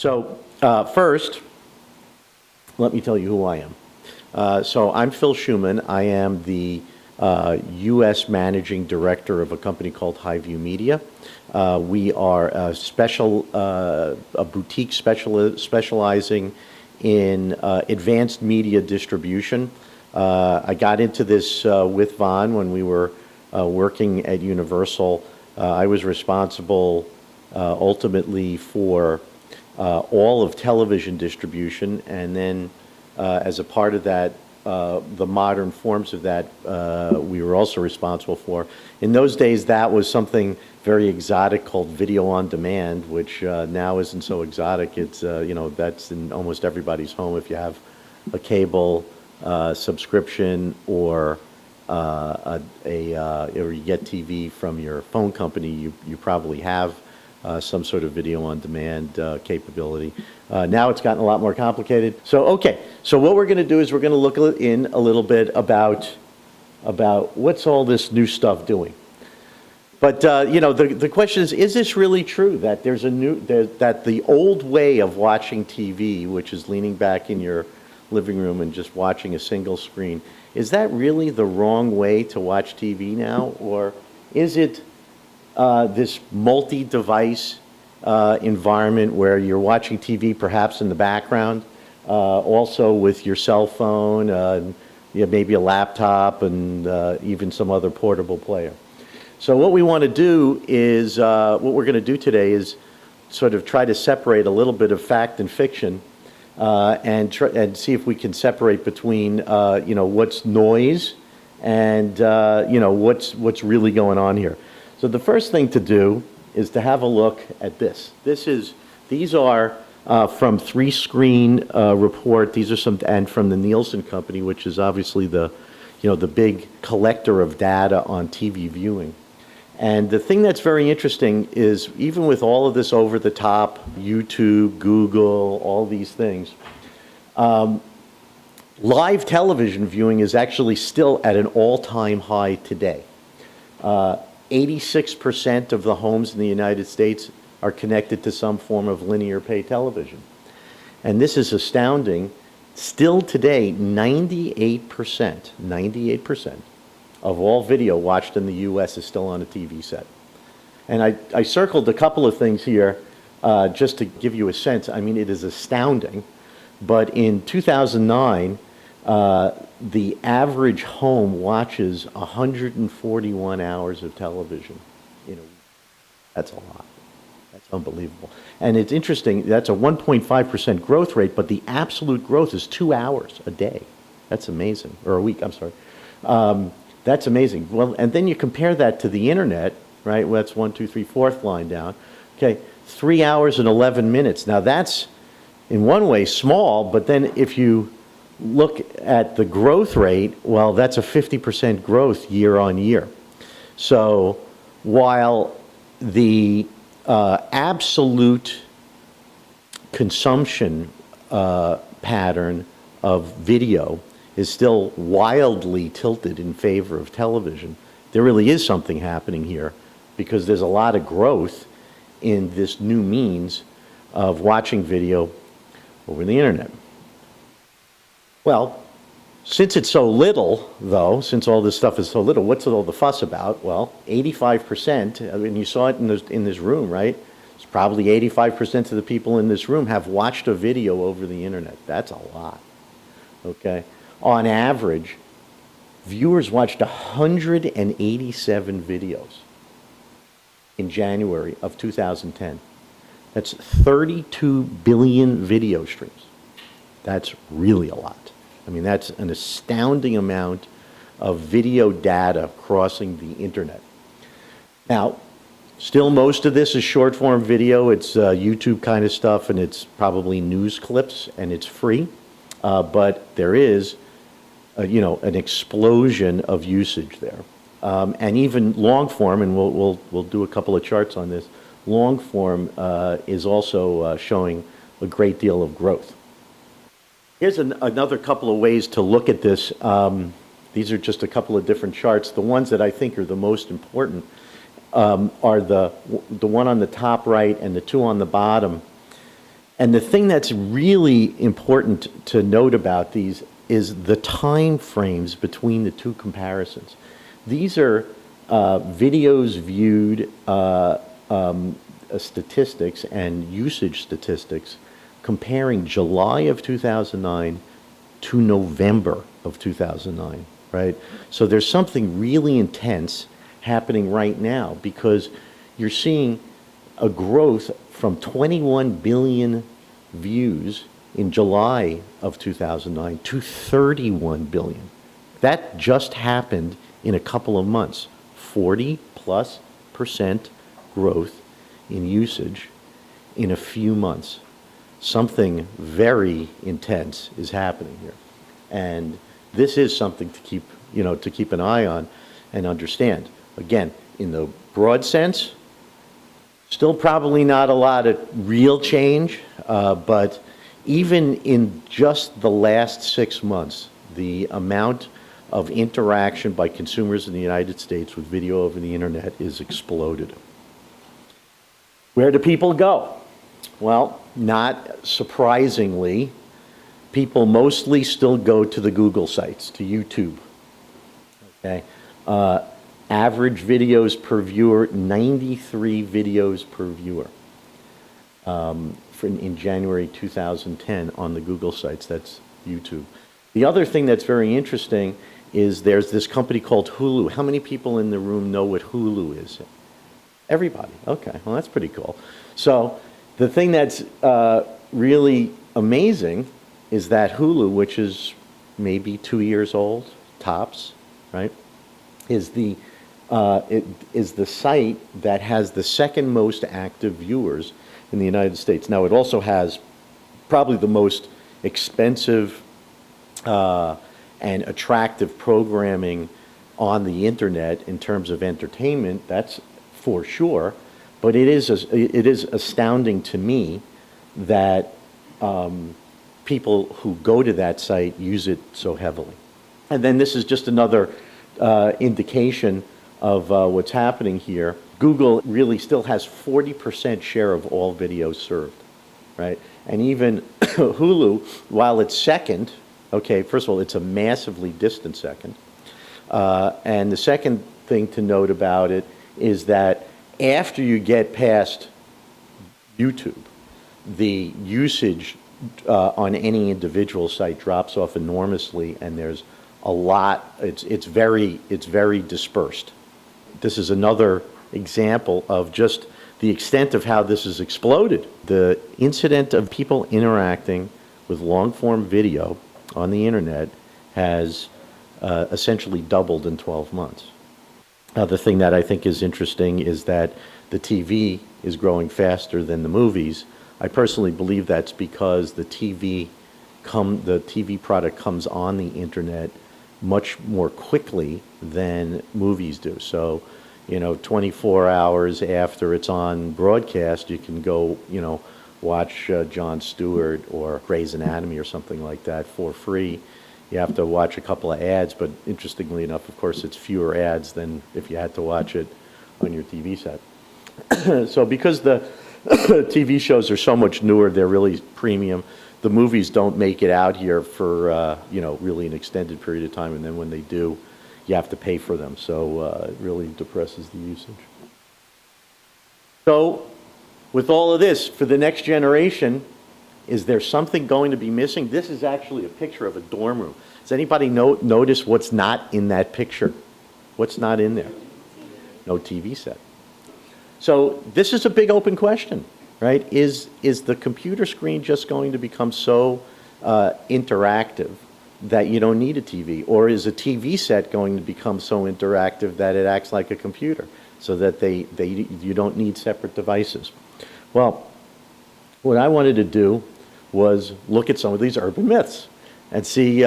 So first, let me tell you who I am. So I'm Phil Schuman. I am the U.S. Managing Director of a company called HighView Media. We are a boutique specializing in advanced media distribution. I got into this with Vaughn when we were working at Universal. I was responsible ultimately for all of television distribution, and then as a part of that, the modern forms of that we were also responsible for. In those days, that was something very exotic called video on demand, which now isn't so exotic. It's that's in almost everybody's home. If you have a cable subscription or or you get TV from your phone company, you probably have some sort of video on demand capability. Now it's gotten a lot more complicated. So what we're going to do is we're going to look in a little bit about what's all this new stuff doing. But the question is this really true that that the old way of watching TV, which is leaning back in your living room and just watching a single screen, is that really the wrong way to watch TV now, or is it this multi-device environment where you're watching TV perhaps in the background, also with your cell phone, maybe a laptop, and even some other portable player. So what we want to do is, what we're going to do today is sort of try to separate a little bit of fact and fiction, and see if we can separate between what's noise and what's really going on here. So the first thing to do is to have a look at this. These are from Three Screen Report. These are and from the Nielsen Company, which is obviously the big collector of data on TV viewing. And the thing that's very interesting is, even with all of this over the top, YouTube, Google, all these things, live television viewing is actually still at an all-time high today. 86% of the homes in the United States are connected to some form of linear pay television. And this is astounding. Still today, 98% of all video watched in the U.S. is still on a TV set. And I circled a couple of things here just to give you a sense. I mean, it is astounding. But in 2009, the average home watches 141 hours of television in a week. That's a lot. That's unbelievable. And it's interesting, that's a 1.5% growth rate, but the absolute growth is 2 hours a day. That's amazing. Or a week, I'm sorry. That's amazing. Well, and then you compare that to the internet, right? Well, that's 1, 2, 3, fourth line down. Okay, 3 hours and 11 minutes. Now that's, in one way, small, but then if you look at the growth rate, well, that's a 50% growth year on year. So while the absolute consumption pattern of video is still wildly tilted in favor of television, there really is something happening here, because there's a lot of growth in this new means of watching video over the internet. Well, since it's so little, though, since all this stuff is so little, what's all the fuss about? Well, 85%, I mean, you saw it in this room, right? It's probably 85% of the people in this room have watched a video over the internet. That's a lot, okay? On average, viewers watched 187 videos in January of 2010. That's 32 billion video streams. That's really a lot. I mean, that's an astounding amount of video data crossing the internet. Now, still most of this is short form video. It's YouTube kind of stuff, and it's probably news clips, and it's free. But there is, an explosion of usage there. And even long form, and we'll do a couple of charts on this, long form is also showing a great deal of growth. Here's another couple of ways to look at this. These are just a couple of different charts. The ones that I think are the most important are the one on the top right and the two on the bottom. And the thing that's really important to note about these is the time frames between the two comparisons. These are videos viewed statistics and usage statistics comparing July of 2009 to November of 2009, right? So there's something really intense happening right now because you're seeing a growth from 21 billion views in July of 2009 to 31 billion. That just happened in a couple of months. 40+% growth in usage in a few months. Something very intense is happening here. And this is something to keep, to keep an eye on and understand. Again, in the broad sense, still probably not a lot of real change, but even in just the last 6 months, the amount of interaction by consumers in the United States with video over the internet is exploded. Where do people go? Well, not surprisingly, people mostly still go to the Google sites, to YouTube. Okay, average videos per viewer, 93 videos per viewer in January 2010 on the Google sites. That's YouTube. The other thing that's very interesting is there's this company called Hulu. How many people in the room know what Hulu is? Everybody. Okay, well, that's pretty cool. So the thing that's really amazing is that Hulu, which is maybe 2 years old, tops, right, is the site that has the second most active viewers in the United States. Now, it also has probably the most expensive and attractive programming on the internet in terms of entertainment. That's for sure. But it is astounding to me that people who go to that site use it so heavily. And then this is just another indication of what's happening here. Google really still has 40% share of all videos served, right? And even Hulu, while it's second, okay, first of all, it's a massively distant second. And the second thing to note about it is that after you get past YouTube, the usage on any individual site drops off enormously, and there's a lot. It's very dispersed. This is another example of just the extent of how this has exploded. The incident of people interacting with long-form video on the internet has essentially doubled in 12 months. The thing that I think is interesting is that the TV is growing faster than the movies. I personally believe that's because the TV product comes on the internet much more quickly than movies do. So, 24 hours after it's on broadcast, you can go, watch Jon Stewart or Grey's Anatomy or something like that for free. You have to watch a couple of ads, but interestingly enough, of course, it's fewer ads than if you had to watch it on your TV set. So because the TV shows are so much newer, they're really premium. The movies don't make it out here for, really an extended period of time, and then when they do, you have to pay for them. So it really depresses the usage. So with all of this, for the next generation, is there something going to be missing? This is actually a picture of a dorm room. Does anybody notice what's not in that picture? What's not in there? No TV set. So this is a big open question, right? Is the computer screen just going to become so interactive that you don't need a TV? Or is a TV set going to become so interactive that it acts like a computer so that you don't need separate devices? Well, what I wanted to do was look at some of these urban myths and see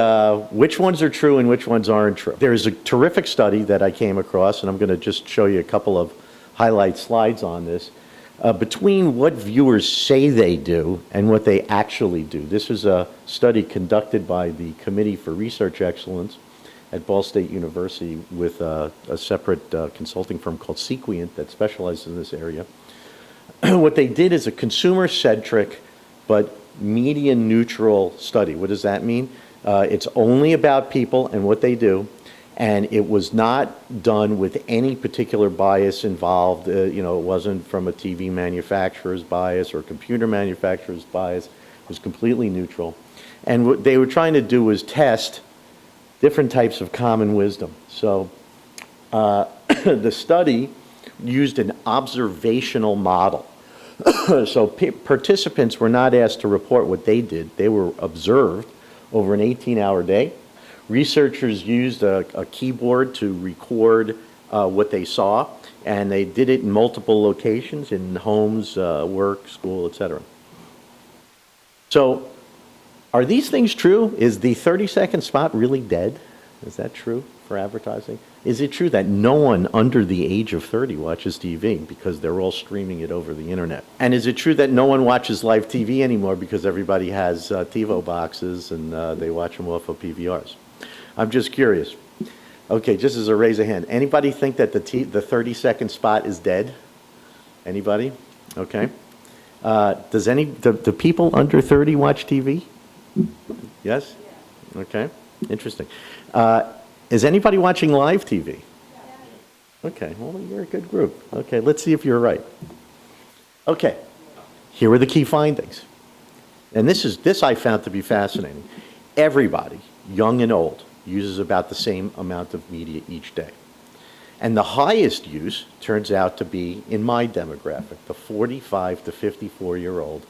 which ones are true and which ones aren't true. There is a terrific study that I came across, and I'm going to just show you a couple of highlight slides on this, between what viewers say they do and what they actually do. This is a study conducted by the Committee for Research Excellence at Ball State University with a separate consulting firm called Sequient that specializes in this area. What they did is a consumer-centric but media neutral study. What does that mean? It's only about people and what they do, and it was not done with any particular bias involved. It wasn't from a TV manufacturer's bias or computer manufacturer's bias. It was completely neutral. And what they were trying to do was test different types of common wisdom. So the study used an observational model. So participants were not asked to report what they did. They were observed over an 18-hour day. Researchers used a keyboard to record what they saw, and they did it in multiple locations, in homes, work, school, etc. So are these things true? Is the 30-second spot really dead? Is that true for advertising? Is it true that no one under the age of 30 watches TV because they're all streaming it over the internet? And is it true that no one watches live TV anymore because everybody has TiVo boxes and they watch them off of PVRs? I'm just curious. Okay, just as a raise of hand, anybody think that the 30-second spot is dead? Anybody? Okay. Do people under 30 watch TV? Yes? Okay, interesting. Is anybody watching live TV? Okay, well, you're a good group. Okay, let's see if you're right. Okay, here are the key findings. And this I found to be fascinating. Everybody, young and old, uses about the same amount of media each day. And the highest use turns out to be in my demographic. The 45 to 54-year-old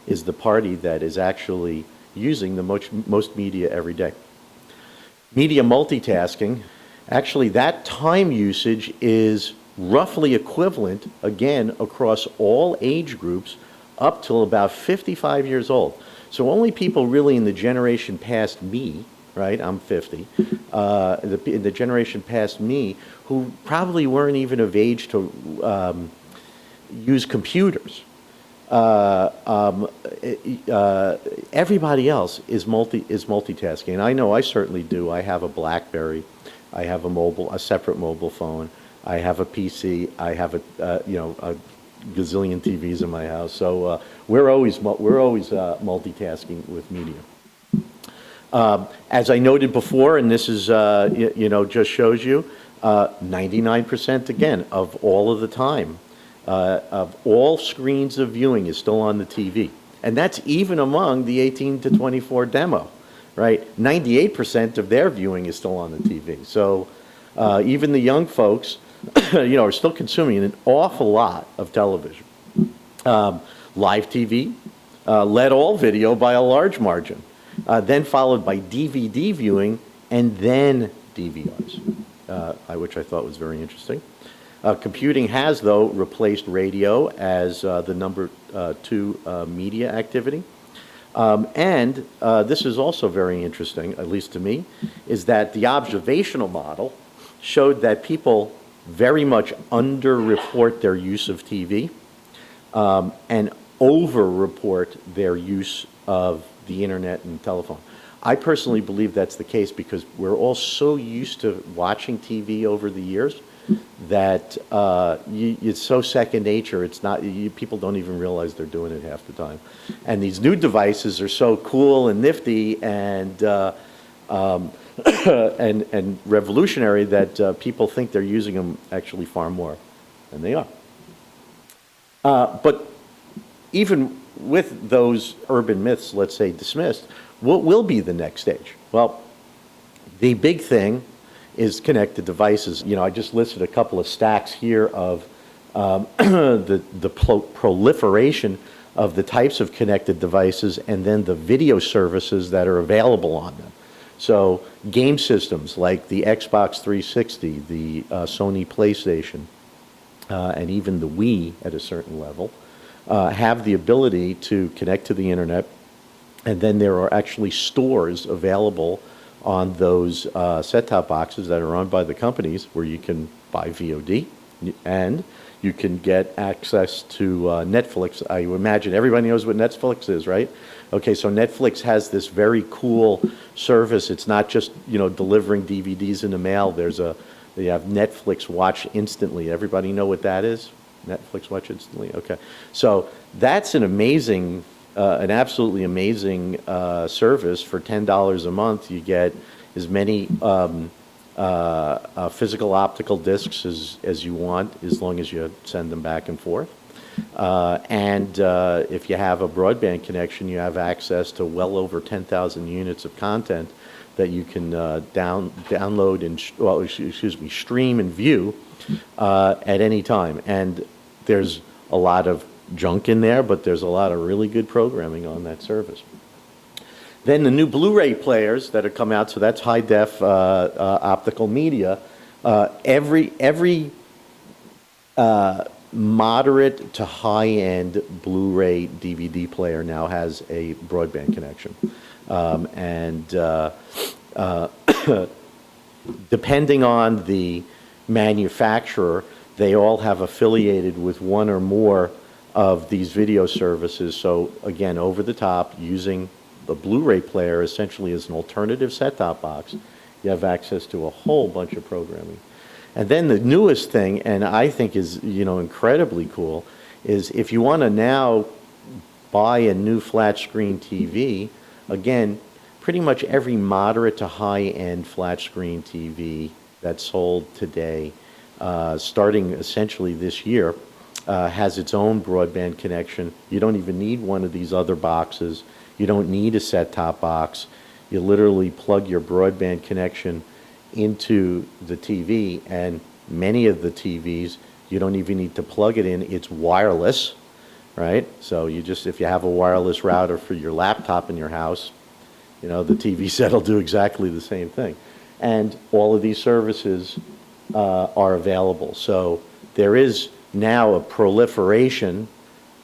is the party that is actually using the most media every day. Media multitasking, actually that time usage is roughly equivalent, again, across all age groups up till about 55 years old. So only people really in the generation past me, right, I'm 50, in the generation past me, who probably weren't even of age to use computers. Everybody else is multitasking, and I know I certainly do. I have a BlackBerry, I have a separate mobile phone, I have a PC, I have a gazillion TVs in my house. So we're always multitasking with media. As I noted before, and this is just shows you, 99% again of all of the time. Of all screens of viewing is still on the TV. And that's even among the 18 to 24 demo, right? 98% of their viewing is still on the TV. So even the young folks, are still consuming an awful lot of television. Live TV led all video by a large margin, then followed by DVD viewing and then DVRs, which I thought was very interesting. Computing has, though, replaced radio as the number 2 media activity. And this is also very interesting, at least to me, is that the observational model showed that people very much underreport their use of TV and overreport their use of the internet and telephone. I personally believe that's the case because we're all so used to watching TV over the years that it's so second nature. It's not, people don't even realize they're doing it half the time. And these new devices are so cool and nifty and and revolutionary that people think they're using them actually far more than they are. But even with those urban myths, let's say, dismissed, what will be the next stage? Well, the big thing is connected devices. I just listed a couple of stacks here of the proliferation of the types of connected devices and then the video services that are available on them. So game systems like the Xbox 360, the Sony PlayStation, and even the Wii at a certain level, have the ability to connect to the internet, and then there are actually stores available on those set-top boxes that are owned by the companies where you can buy VOD and you can get access to Netflix. I imagine everybody knows what Netflix is, right? Okay, so Netflix has this very cool service. It's not just, delivering DVDs in the mail. They have Netflix Watch Instantly. Everybody know what that is? Netflix Watch Instantly? Okay. So that's an amazing an absolutely amazing service. For $10 a month, you get as many physical optical discs as you want, as long as you send them back and forth. And if you have a broadband connection, you have access to well over 10,000 units of content that you can download and, well, excuse me, stream and view at any time. And there's a lot of junk in there, but there's a lot of really good programming on that service. Then the new Blu-ray players that have come out, so that's high def optical media. Every moderate to high-end Blu-ray DVD player now has a broadband connection. Depending on the manufacturer, they all have affiliated with one or more of these video services. So again, over the top, using the Blu-ray player essentially as an alternative set-top box, you have access to a whole bunch of programming. And then the newest thing, and I think is, you know, incredibly cool, is if you want to now buy a new flat screen TV, again, pretty much every moderate to high-end flat screen TV that's sold today, starting essentially this year, has its own broadband connection. You don't even need one of these other boxes. You don't need a set-top box. You literally plug your broadband connection into the TV, and many of the TVs, you don't even need to plug it in. It's wireless, right? So you just, if you have a wireless router for your laptop in your house, you know, the TV set will do exactly the same thing. And all of these services are available. So there is now a proliferation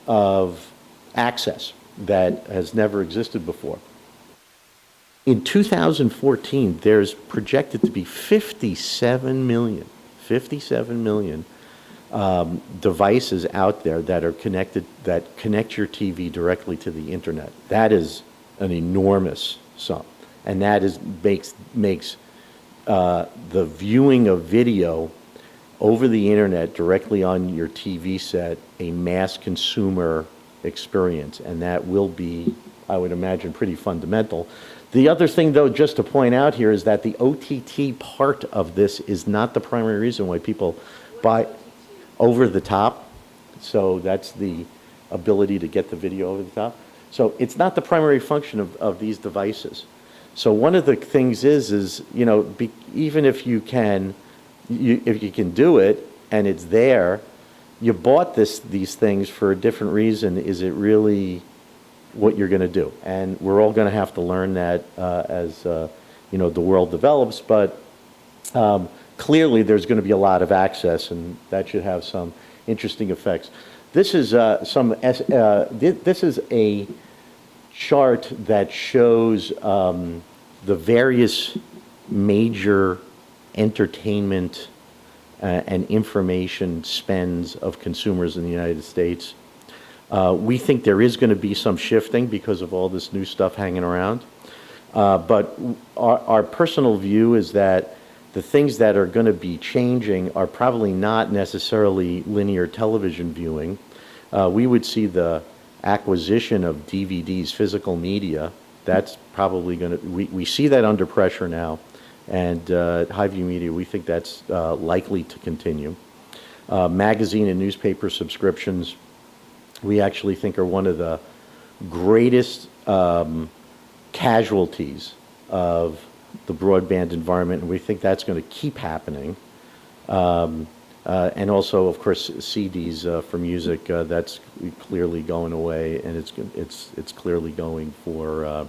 of access that has never existed before. In 2014, there's projected to be 57 million devices out there that are connected, that connect your TV directly to the internet. That is an enormous sum. And that is, makes the viewing of video over the internet directly on your TV set a mass consumer experience. And that will be, I would imagine, pretty fundamental. The other thing, though, just to point out here, is that the OTT part of this is not the primary reason why people buy over the top. So that's the ability to get the video over the top. So it's not the primary function of these devices. So one of the things is you know, even if you can, if you can do it and it's there, you bought these things for a different reason. Is it really what you're going to do? And we're all going to have to learn that as you know, the world develops. But clearly, there's going to be a lot of access, and that should have some interesting effects. This is this is a chart that shows the various major entertainment and information spends of consumers in the United States. We think there is going to be some shifting because of all this new stuff hanging around. But our personal view is that the things that are going to be changing are probably not necessarily linear television viewing. We would see the acquisition of DVDs, physical media. That's probably going to, we see that under pressure now. And HighView Media, we think that's likely to continue. Magazine and newspaper subscriptions, we actually think are one of the greatest casualties of the broadband environment, and we think that's going to keep happening. And also, of course, CDs for music, that's clearly going away, and it's clearly going for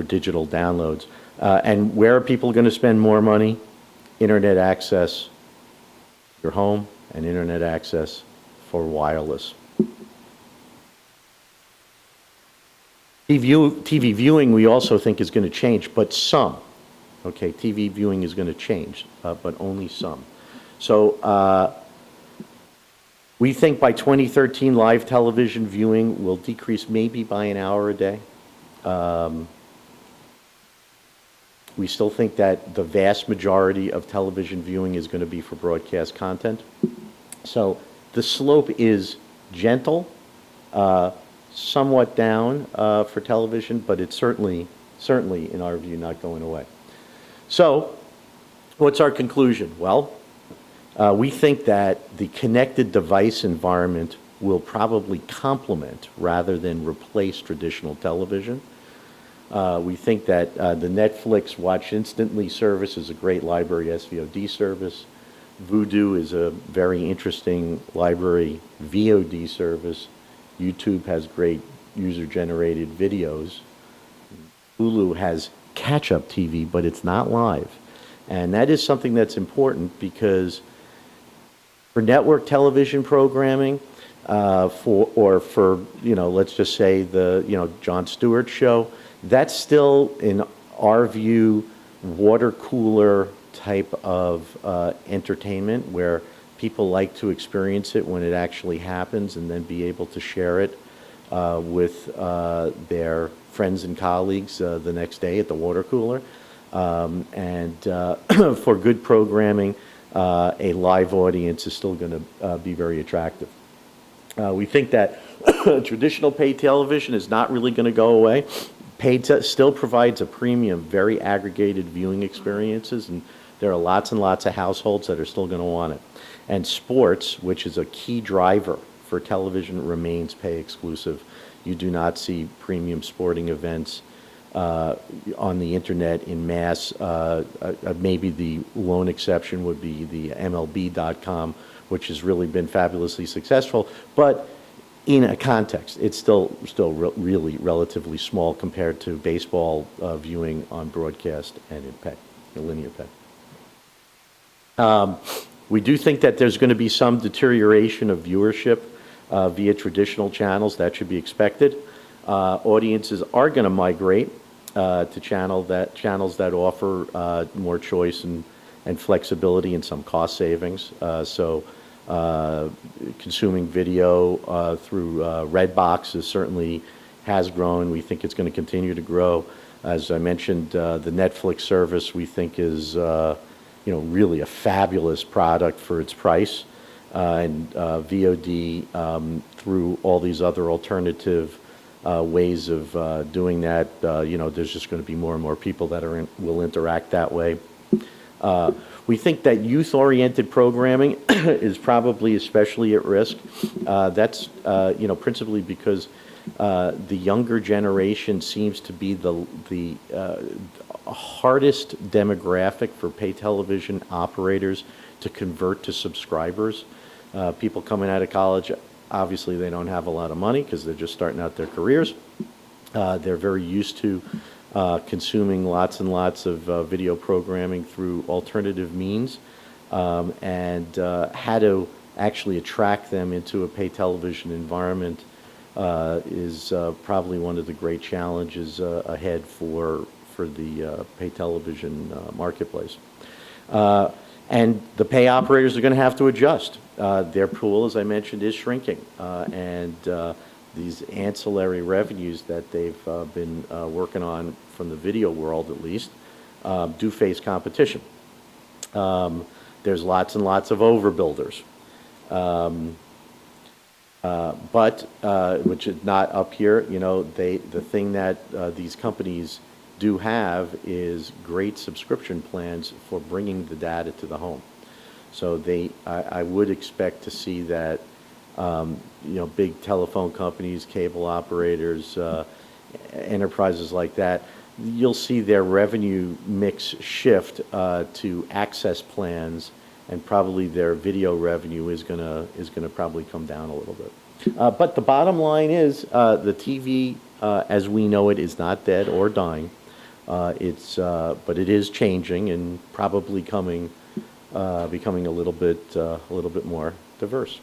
digital downloads. And where are people going to spend more money? Internet access, your home, and internet access for wireless. TV viewing, we also think, is going to change, but some. Okay, TV viewing is going to change, but only some. So we think by 2013, live television viewing will decrease maybe by an hour a day. We still think that the vast majority of television viewing is going to be for broadcast content. So the slope is gentle, Somewhat down for television, but it's certainly, in our view, not going away. So, what's our conclusion? Well, we think that the connected device environment will probably complement rather than replace traditional television. We think that the Netflix Watch Instantly service is a great library SVOD service. Vudu is a very interesting library VOD service. YouTube has great user-generated videos. Hulu has catch-up TV, but it's not live. And that is something that's important because for network television programming, for let's just say the Jon Stewart show, that's still, in our view, water cooler type of entertainment where people like to experience it when it actually happens and then be able to share it with their friends and colleagues the next day at the water cooler. For good programming, a live audience is still going to be very attractive. We think that traditional paid television is not really going to go away. Still provides a premium, very aggregated viewing experiences, and there are lots and lots of households that are still going to want it. And sports, which is a key driver for television, remains pay exclusive. You do not see premium sporting events on the internet in mass. Maybe the lone exception would be the MLB.com, which has really been fabulously successful. But in a context, it's still really relatively small compared to baseball viewing on broadcast and in pay, linear pay. We do think that there's going to be some deterioration of viewership via traditional channels. That should be expected. Audiences are going to migrate to channels that offer more choice and flexibility and some cost savings. Consuming video through Redbox certainly has grown. We think it's going to continue to grow. As I mentioned, the Netflix service we think is really a fabulous product for its price, and VOD through all these other alternative ways of doing that. There's just going to be more and more people that will interact that way. We think that youth-oriented programming is probably especially at risk. That's principally because the younger generation seems to be the hardest demographic for pay television operators to convert to subscribers. People coming out of college, obviously they don't have a lot of money because they're just starting out their careers. They're very used to consuming lots and lots of video programming through alternative means, and how to actually attract them into a pay television environment is probably one of the great challenges ahead for the pay television marketplace. And the pay operators are going to have to adjust. Their pool, as I mentioned, is shrinking, and these ancillary revenues that they've been working on from the video world, at least, do face competition. There's lots and lots of overbuilders, but which is not up here. The thing that these companies do have is great subscription plans for bringing the data to the home. So I would expect to see that big telephone companies, cable operators, enterprises like that, you'll see their revenue mix shift to access plans, and probably their video revenue is gonna probably come down a little bit. But the bottom line is the TV, as we know it, is not dead or dying. But it is changing and probably becoming a little bit more diverse.